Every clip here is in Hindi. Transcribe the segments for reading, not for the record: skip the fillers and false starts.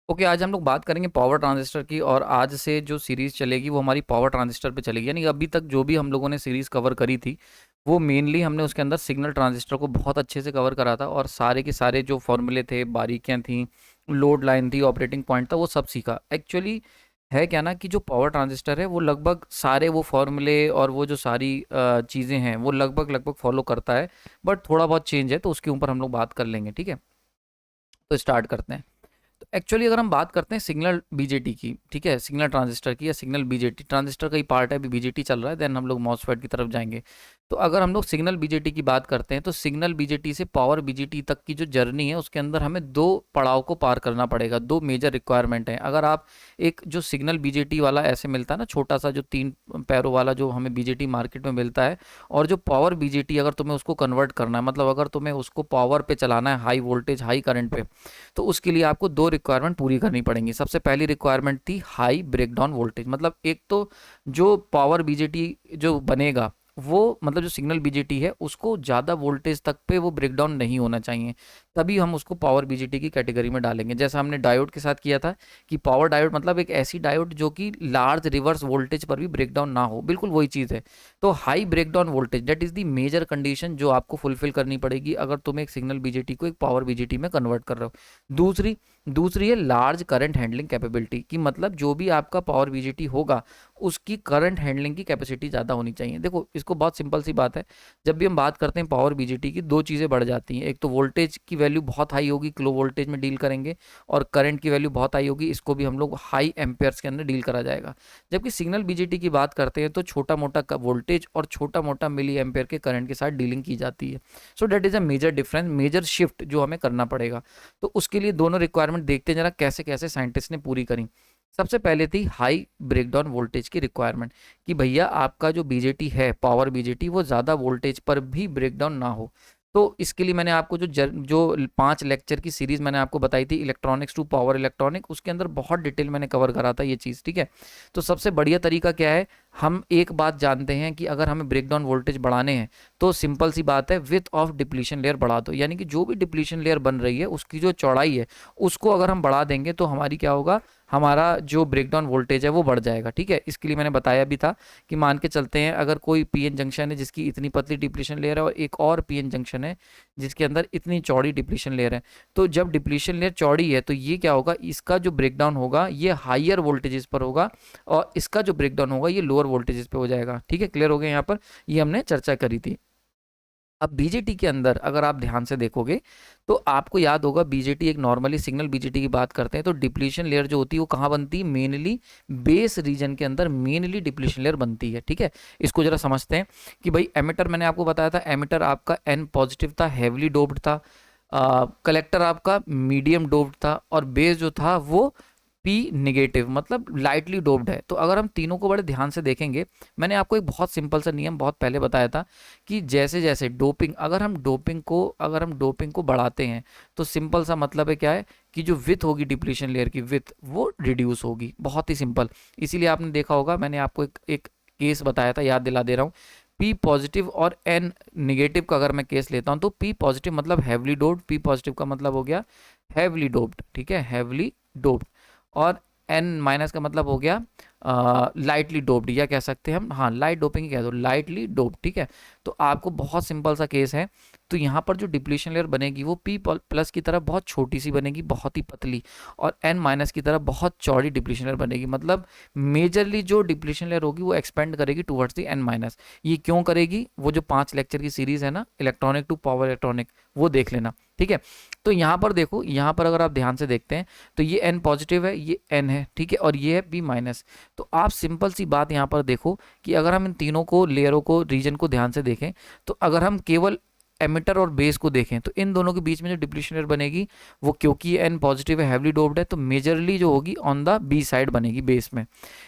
ओके, आज हम लोग बात करेंगे पावर ट्रांजिस्टर की। और आज से जो सीरीज़ चलेगी वो हमारी पावर ट्रांजिस्टर पे चलेगी। यानी अभी तक जो भी हम लोगों ने सीरीज़ कवर करी थी वो मेनली हमने उसके अंदर सिग्नल ट्रांजिस्टर को बहुत अच्छे से कवर करा था, और सारे के सारे जो फॉर्मूले थे, बारीकियां थी, लोड लाइन थी, ऑपरेटिंग पॉइंट था, वो सब सीखा। एक्चुअली है क्या ना कि जो पावर ट्रांजिस्टर है वो लगभग सारे वो फॉर्मूले और वो जो सारी चीज़ें हैं वो लगभग लगभग फॉलो करता है। बट थोड़ा बहुत चेंज है, तो उसके ऊपर हम लोग बात कर लेंगे। ठीक है, तो स्टार्ट करते हैं। एक्चुअली अगर हम बात करते हैं सिग्नल बीजेटी की, ठीक है, सिग्नल ट्रांजिस्टर की या सिग्नल बीजेटी, ट्रांजिस्टर का ही पार्ट है, अभी बीजेटी चल रहा है, देन हम लोग मॉसफेट की तरफ जाएंगे। तो अगर हम लोग सिग्नल बीजेटी की बात करते हैं तो सिग्नल बीजेटी से पावर बीजेटी तक की जो जर्नी है उसके अंदर हमें दो पड़ाव को पार करना पड़ेगा। दो मेजर रिक्वायरमेंट है। अगर आप एक जो सिग्नल बीजेटी वाला ऐसे मिलता है ना, छोटा सा जो 3 पैरों वाला जो हमें बीजेटी मार्केट में मिलता है, और जो पावर बीजेटी अगर तुम्हें उसको कन्वर्ट करना है, मतलब अगर तुम्हें उसको पावर पे चलाना है, हाई वोल्टेज हाई करंट पे, तो उसके लिए आपको दो रिक्वायरमेंट पूरी करनी पड़ेंगी। सबसे पहली रिक्वायरमेंट थी हाई ब्रेकडाउन वोल्टेज। मतलब एक तो जो पावर बीजेटी जो बनेगा वो, मतलब जो सिग्नल बीजेटी है उसको ज़्यादा वोल्टेज तक पे वो ब्रेकडाउन नहीं होना चाहिए, तभी हम उसको पावर बीजेटी की कैटेगरी में डालेंगे। जैसा हमने डायोड के साथ किया था कि पावर डायोड मतलब एक ऐसी डायोड जो कि लार्ज रिवर्स वोल्टेज पर भी ब्रेकडाउन ना हो, बिल्कुल वही चीज़ है। तो high breakdown voltage, that is the major condition जो आपको फुलफिल करनी पड़ेगी अगर तुम एक सिग्नल बीजेटी को एक पावर बीजेटी में कन्वर्ट कर रहे हो। दूसरी दूसरी है लार्ज करंट हैंडलिंग कैपेबिलिटी, कि मतलब जो भी आपका पावर बीजेटी होगा उसकी करंट हैंडलिंग की कैपेसिटी ज़्यादा होनी चाहिए। देखो, इसको बहुत सिंपल सी बात है, जब भी हम बात करते हैं पावर बीजेटी की, दो चीज़ें बढ़ जाती हैं। एक तो वोल्टेज की वैल्यू बहुत हाई होगी, लो वोल्टेज में डील करेंगे, और करंट की वैल्यू बहुत हाई होगी, इसको भी हम लोग हाई एम्पेयर्स के अंदर डील करा जाएगा। जबकि सिग्नल बीजेटी की बात करते हैं तो छोटा मोटा वोल्टेज और छोटा मोटा मिली एम्पेयर के करंट के साथ डीलिंग की जाती है। So that is a major difference, major shift जो हमें करना पड़ेगा। तो उसके लिए दोनों रिक्वायरमेंट देखते हैं जरा कैसे कैसे साइंटिस्ट ने पूरी करी। सबसे पहले थी हाई ब्रेकडाउन वोल्टेज की रिक्वायरमेंट, कि भैया आपका जो बीजेटी है, पावर बीजेटी, वो ज़्यादा वोल्टेज पर भी ब्रेकडाउन ना हो। तो इसके लिए मैंने आपको जो 5 लेक्चर की सीरीज मैंने आपको बताई थी, इलेक्ट्रॉनिक्स टू पावर इलेक्ट्रॉनिक, उसके अंदर बहुत डिटेल मैंने कवर करा था ये चीज़। ठीक है, तो सबसे बढ़िया तरीका क्या है, हम एक बात जानते हैं कि अगर हमें ब्रेकडाउन वोल्टेज बढ़ाने हैं तो सिंपल सी बात है, विथ ऑफ डिप्लीशन लेयर बढ़ा दो। यानी कि जो भी डिप्लीशन लेयर बन रही है उसकी जो चौड़ाई है उसको अगर हम बढ़ा देंगे तो हमारी क्या होगा, हमारा जो ब्रेकडाउन वोल्टेज है वो बढ़ जाएगा। ठीक है, इसके लिए मैंने बताया भी था कि मान के चलते हैं अगर कोई पीएन जंक्शन है जिसकी इतनी पतली डिप्लीशन लेयर है, और एक और पीएन जंक्शन है जिसके अंदर इतनी चौड़ी डिप्लीशन लेयर है, तो जब डिप्लीशन लेयर चौड़ी है तो ये क्या होगा, इसका जो ब्रेकडाउन होगा ये हाइयर वोल्टेजेस पर होगा, और इसका जो ब्रेकडाउन होगा ये लोअर वोल्टेजेस पे हो जाएगा। ठीक है, क्लियर हो गया यहाँ पर, ये हमने चर्चा करी थी। अब बीजेटी के अंदर अगर आप ध्यान से देखोगे तो आपको याद होगा, बीजेटी एक नॉर्मली सिग्नल बीजेटी की बात करते हैं तो डिप्लीशन लेयर जो होती है वो कहाँ बनती है, मेनली बेस रीजन के अंदर मेनली डिप्लीशन लेयर बनती है। ठीक है, इसको जरा समझते हैं कि भाई एमिटर मैंने आपको बताया था, एमिटर आपका एन पॉजिटिव था, हेवली डोप्ड था, कलेक्टर आपका मीडियम डोप्ड था, और बेस जो था वो पी निगेटिव मतलब लाइटली डोप्ड है। तो अगर हम तीनों को बड़े ध्यान से देखेंगे, मैंने आपको एक बहुत सिंपल सा नियम बहुत पहले बताया था कि जैसे जैसे डोपिंग, अगर हम डोपिंग को बढ़ाते हैं तो सिंपल सा मतलब है क्या है कि जो विथ होगी डिप्लीशन लेयर की विथ वो रिड्यूस होगी। बहुत ही सिंपल। इसीलिए आपने देखा होगा, मैंने आपको एक केस बताया था, याद दिला दे रहा हूँ। पी पॉजिटिव और एन निगेटिव का अगर मैं केस लेता हूँ तो पी पॉजिटिव मतलब हैवली डोप्ड, पी पॉजिटिव का मतलब हो गया हैवली डोप्ड। ठीक है, हैवली डोप्ड। और एन माइनस का मतलब हो गया लाइटली डोप्ड, या कह सकते हैं हम, हाँ लाइट डोपिंग ही कह दो, लाइटली डोप्ड। ठीक है, तो आपको बहुत सिंपल सा केस है। तो यहाँ पर जो डिप्लीशन लेयर बनेगी वो पी प्लस की तरफ बहुत छोटी सी बनेगी, बहुत ही पतली, और एन माइनस की तरफ बहुत चौड़ी डिप्लीशन लेयर बनेगी। मतलब मेजरली जो डिप्लीशन लेयर होगी वो एक्सपेंड करेगी टुवर्ड्स दी एन माइनस। ये क्यों करेगी, वो जो 5 लेक्चर की सीरीज है ना, इलेक्ट्रॉनिक टू पावर इलेक्ट्रॉनिक, वो देख लेना। ठीक है, तो यहाँ पर देखो, यहाँ पर अगर आप ध्यान से देखते हैं तो ये एन पॉजिटिव है, ये एन है, ठीक है, और ये है पी माइनस। तो आप सिंपल सी बात यहाँ पर देखो कि अगर हम इन तीनों को लेयरों को रीजन को ध्यान से देखें, तो अगर हम केवल एमिटर और बेस को देखें तो इन दोनों के बीच में जो डिप्लीशन लेयर बनेगी वो, क्योंकि एन पॉजिटिव है, हैवली डोप्ड है, तो मेजरली जो होगी ऑन द बी साइड बनेगी, बेस में।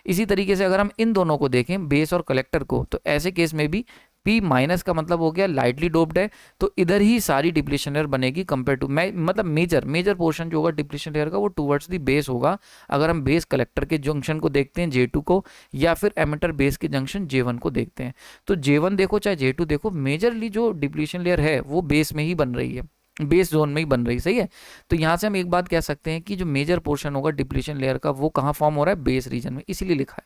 इसी तरीके से अगर हम इन दोनों को देखें, बेस और कलेक्टर को, तो ऐसे केस में भी पी माइनस का मतलब हो गया लाइटली डोप्ड है, तो इधर ही सारी डिप्लीशन लेयर बनेगी कंपेयर टू, मतलब मेजर पोर्शन जो होगा डिप्लीशन लेयर का वो टुवर्ड्स दी बेस होगा। अगर हम बेस कलेक्टर के जंक्शन को देखते हैं J2 को, या फिर एमिटर बेस के जंक्शन J1 को देखते हैं, तो J1 देखो चाहे J2 देखो, मेजरली जो डिप्लीशन लेयर है वो बेस में ही बन रही है। बेस जोन में ही बन रही, सही है। तो यहाँ से हम एक बात कह सकते हैं कि जो मेजर पोर्शन होगा डिप्लीशन लेयर का वो कहाँ फॉर्म हो रहा है, बेस रीजन में, इसीलिए लिखा है।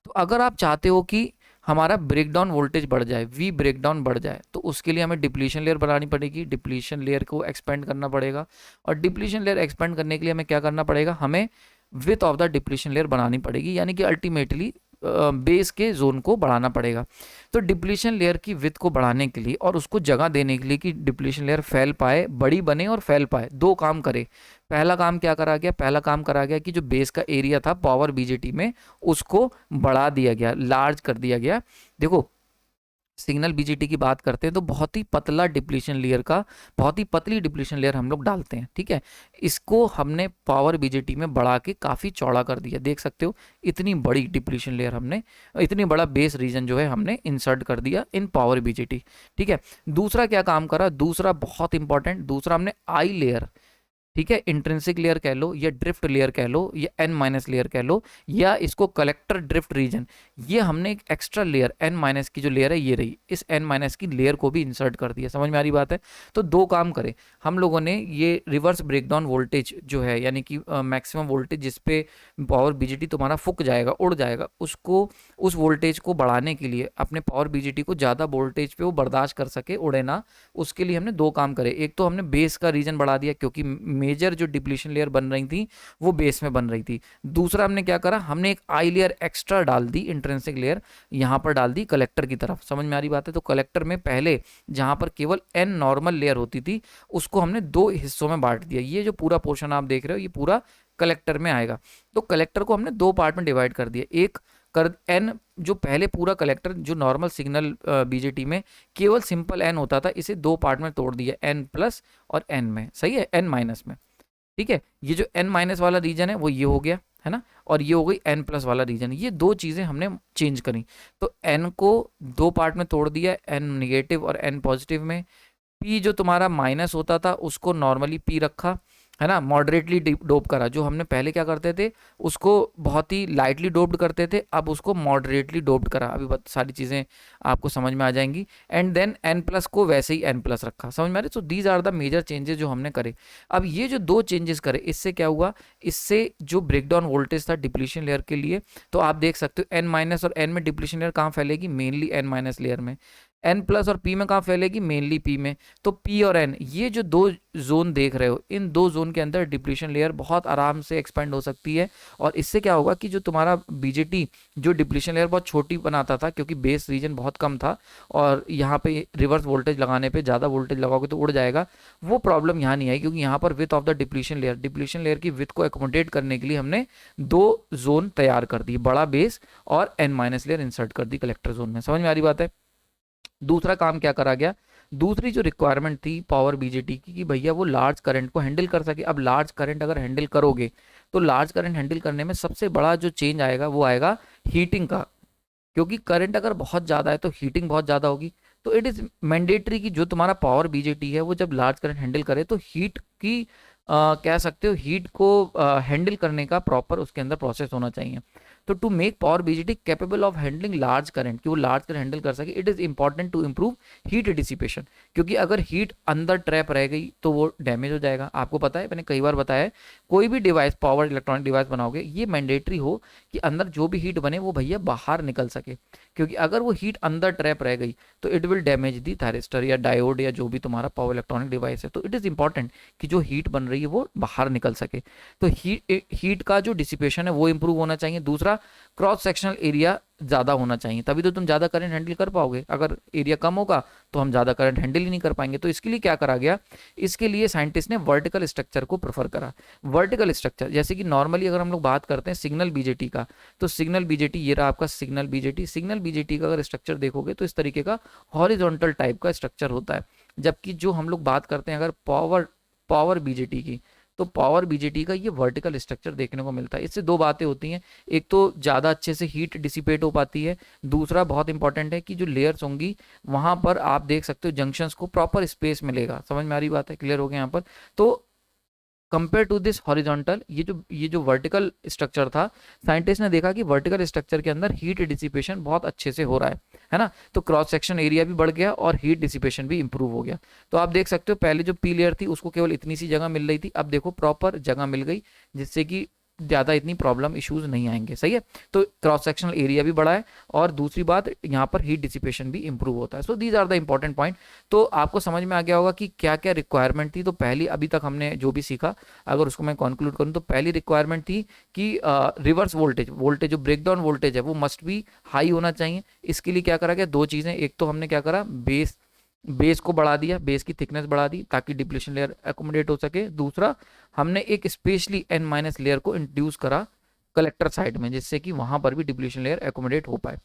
तो अगर आप चाहते हो कि हमारा ब्रेकडाउन वोल्टेज बढ़ जाए, वी ब्रेकडाउन बढ़ जाए, तो उसके लिए हमें डिप्लीशन लेयर बनानी पड़ेगी, डिप्लीशन लेयर को एक्सपेंड करना पड़ेगा। और डिप्लीशन लेयर एक्सपेंड करने के लिए हमें क्या करना पड़ेगा, हमें width of the depletion layer बनानी पड़ेगी, यानी कि अल्टीमेटली बेस के जोन को बढ़ाना पड़ेगा। तो डिप्लीशन लेयर की विथ को बढ़ाने के लिए और उसको जगह देने के लिए कि डिप्लीशन लेयर फैल पाए, बड़ी बने और फैल पाए, दो काम करे। पहला काम क्या करा गया, पहला काम करा गया कि जो बेस का एरिया था पावर बीजेटी में उसको बढ़ा दिया गया, लार्ज कर दिया गया। देखो सिग्नल बीजेटी की बात करते हैं तो बहुत ही पतला डिप्लीशन लेयर का, बहुत ही पतली डिप्लीशन लेयर हम लोग डालते हैं, ठीक है। इसको हमने पावर बीजेटी में बढ़ा के काफ़ी चौड़ा कर दिया, देख सकते हो इतनी बड़ी डिप्लीशन लेयर हमने, इतनी बड़ा बेस रीजन जो है हमने इंसर्ट कर दिया इन पावर बीजेटी, ठीक है। दूसरा क्या काम करा, दूसरा बहुत इंपॉर्टेंट, दूसरा हमने आई लेयर, ठीक है, इंट्रिंसिक लेयर कह लो या ड्रिफ्ट लेयर कह लो या एन माइनस लेयर कह लो या इसको कलेक्टर ड्रिफ्ट रीजन, ये हमने एक एक्स्ट्रा लेयर एन माइनस की जो लेयर है ये रही, इस एन माइनस की लेयर को भी इंसर्ट कर दिया। समझ में आ रही बात है। तो दो काम करें हम लोगों ने, ये रिवर्स ब्रेकडाउन वोल्टेज जो है यानी कि मैक्सिमम वोल्टेज जिसपे पावर बीजेटी तुम्हारा फूक जाएगा, उड़ जाएगा, उसको, उस वोल्टेज को बढ़ाने के लिए अपने पावर बीजेटी को ज़्यादा वोल्टेज पे वो बर्दाश्त कर सके, उड़े ना, उसके लिए हमने दो काम करे। एक तो हमने बेस का रीजन बढ़ा दिया क्योंकि मेजर जो डिप्लीशन लेयर बन रही थी वो बेस में बन रही थी। दूसरा हमने क्या करा, हमने एक आई लेयर एक्स्ट्रा डाल दी, इंट्रिंसिक लेयर यहाँ पर डाल दी कलेक्टर की तरफ। समझ में आ रही बात है। तो कलेक्टर में पहले जहाँ पर केवल एन नॉर्मल लेयर होती थी उसको हमने दो हिस्सों में बांट दिया। ये जो पूरा पोर्शन आप देख रहे हो ये पूरा कलेक्टर में आएगा। तो कलेक्टर को हमने दो पार्ट में डिवाइड कर दिया। एक कर एन, जो पहले पूरा कलेक्टर जो नॉर्मल सिग्नल बीजेटी में केवल सिंपल एन होता था, इसे दो पार्ट में तोड़ दिया, एन प्लस और एन में, सही है, एन माइनस में, ठीक है। ये जो एन माइनस वाला रीजन है वो ये हो गया है ना, और ये हो गई एन प्लस वाला रीजन। ये दो चीज़ें हमने चेंज करी। तो एन को दो पार्ट में तोड़ दिया, एन निगेटिव और एन पॉजिटिव में। पी जो तुम्हारा माइनस होता था उसको नॉर्मली पी रखा, है ना, मॉडरेटली डोप करा। जो हमने पहले क्या करते थे उसको बहुत ही लाइटली डोप्ड करते थे, अब उसको मॉडरेटली डोप्ड करा। अभी सारी चीज़ें आपको समझ में आ जाएंगी। एंड देन एन प्लस को वैसे ही एन प्लस रखा। समझ में आ रही। So these are the major changes जो हमने करे। अब ये जो दो चेंजेस करे इससे क्या हुआ, इससे जो ब्रेकडाउन वोल्टेज था डिप्लीशन लेयर के लिए, तो आप देख सकते हो एन माइनस और एन में डिप्लीशन लेयर कहाँ फैलेगी, मेनली एन माइनस लेयर में। एन प्लस और पी में कहाँ फैलेगी, मेनली पी में। तो पी और एन, ये जो दो जोन देख रहे हो, इन दो जोन के अंदर डिप्लीशन लेयर बहुत आराम से एक्सपेंड हो सकती है। और इससे क्या होगा कि जो तुम्हारा बीजेटी जो डिप्लीशन लेयर बहुत छोटी बनाता था क्योंकि बेस रीजन बहुत कम था और यहाँ पे रिवर्स वोल्टेज लगाने पे ज़्यादा वोल्टेज लगाओगे तो उड़ जाएगा, वो प्रॉब्लम यहाँ नहीं आई क्योंकि यहाँ पर width of the depletion layer की विथ को एकोमोडेट करने के लिए हमने दो जोन तैयार कर दी, बड़ा बेस और एन माइनस लेयर इंसर्ट कर दी कलेक्टर जोन में। समझ में आ रही बात है। दूसरा काम क्या करा गया, दूसरी जो रिक्वायरमेंट थी पावर बीजेटी की कि भैया वो लार्ज करंट को हैंडल कर सके। अब लार्ज करंट अगर हैंडल करोगे तो लार्ज करंट हैंडल करने में सबसे बड़ा जो चेंज आएगा वो आएगा हीटिंग का, क्योंकि करंट अगर बहुत ज़्यादा है तो हीटिंग बहुत ज़्यादा होगी। तो इट इज़ मैंडेटरी कि जो तुम्हारा पावर बीजेटी है वो जब लार्ज करंट हैंडल करे तो हीट की कह सकते हो हीट को हैंडल करने का प्रॉपर उसके अंदर प्रोसेस होना चाहिए। तो to make power BJT capable of handling large current, कि वो लार्ज करंट हैंडल कर सके, it is important to improve heat dissipation. क्योंकि अगर हीट अंदर ट्रैप रह गई तो वो डैमेज हो जाएगा। आपको पता है, मैंने कई बार बताया है, कोई भी डिवाइस पावर इलेक्ट्रॉनिक डिवाइस बनाओगे ये मैंडेटरी हो कि अंदर जो भी हीट बने वो भैया बाहर निकल सके, क्योंकि अगर वो हीट अंदर ट्रैप रह गई तो it will damage the thyristor या डायोड या जो भी तुम्हारा पावर इलेक्ट्रॉनिक डिवाइस है। तो इट इज़ इंपॉर्टेंट कि जो हीट बन रही है वो बाहर निकल सके। तो हीट का जो डिसिपेशन है वो इंप्रूव होना चाहिए। दूसरा, क्रॉस सेक्शनल एरिया ज़्यादा होना चाहिए, तभी तो तुम ज़्यादा करंट हैंडल कर पाओगे। अगर एरिया कम होगा तो हम ज़्यादा करंट हैंडल ही नहीं कर पाएंगे। तो इसके लिए क्या करा गया, इसके लिए साइंटिस्ट ने वर्टिकल स्ट्रक्चर को प्रेफर करा। वर्टिकल स्ट्रक्चर जैसे कि नॉर्मली अगर हम लोग बात करते हैं सिग्नल बीजेटी का, तो सिग्नल बीजेटी ये रहा आपका सिग्नल बीजेटी। सिग्नल बीजेटी का अगर स्ट्रक्चर देखोगे तो इस तरीके का हॉरिजॉन्टल टाइप का स्ट्रक्चर होता है। जबकि जो हम लोग बात करते हैं अगर पावर बीजेटी की, तो पावर बीजेटी का ये वर्टिकल स्ट्रक्चर देखने को मिलता है। इससे दो बातें होती हैं, एक तो ज़्यादा अच्छे से हीट डिसिपेट हो पाती है, दूसरा बहुत इंपॉर्टेंट है कि जो लेयर्स होंगी वहाँ पर आप देख सकते हो जंक्शंस को प्रॉपर स्पेस मिलेगा। समझ में आ रही बात है, क्लियर हो गया यहाँ पर। तो कंपेयर टू दिस हॉरिजॉन्टल, ये जो वर्टिकल स्ट्रक्चर था, साइंटिस्ट ने देखा कि वर्टिकल स्ट्रक्चर के अंदर हीट डिसिपेशन बहुत अच्छे से हो रहा है ना। तो क्रॉस सेक्शन एरिया भी बढ़ गया और हीट डिसिपेशन भी इंप्रूव हो गया। तो आप देख सकते हो पहले जो पी लेयर थी उसको केवल इतनी सी जगह मिल रही थी, अब देखो प्रॉपर जगह मिल गई, जिससे कि ज़्यादा इतनी प्रॉब्लम इश्यूज नहीं आएंगे। सही है, तो क्रॉस सेक्शनल एरिया भी बढ़ा है और दूसरी बात यहाँ पर हीट डिसिपेशन भी इंप्रूव होता है। So these are the important point. तो आपको समझ में आ गया होगा कि क्या क्या रिक्वायरमेंट थी। तो पहली, अभी तक हमने जो भी सीखा, अगर उसको मैं कंक्लूड करूँ तो पहली रिक्वायरमेंट थी कि रिवर्स वोल्टेज जो ब्रेकडाउन वोल्टेज है वो मस्ट भी हाई होना चाहिए। इसके लिए क्या करा गया, दो चीज़ें, एक तो हमने क्या करा, बेस को बढ़ा दिया, बेस की थिकनेस बढ़ा दी ताकि डिप्लीशन लेयर एकोमोडेट हो सके। दूसरा, हमने एक स्पेशली n- लेयर को इंट्रोड्यूस करा कलेक्टर साइड में, जिससे कि वहां पर भी डिप्लीशन लेयर एकोमोडेट हो पाए।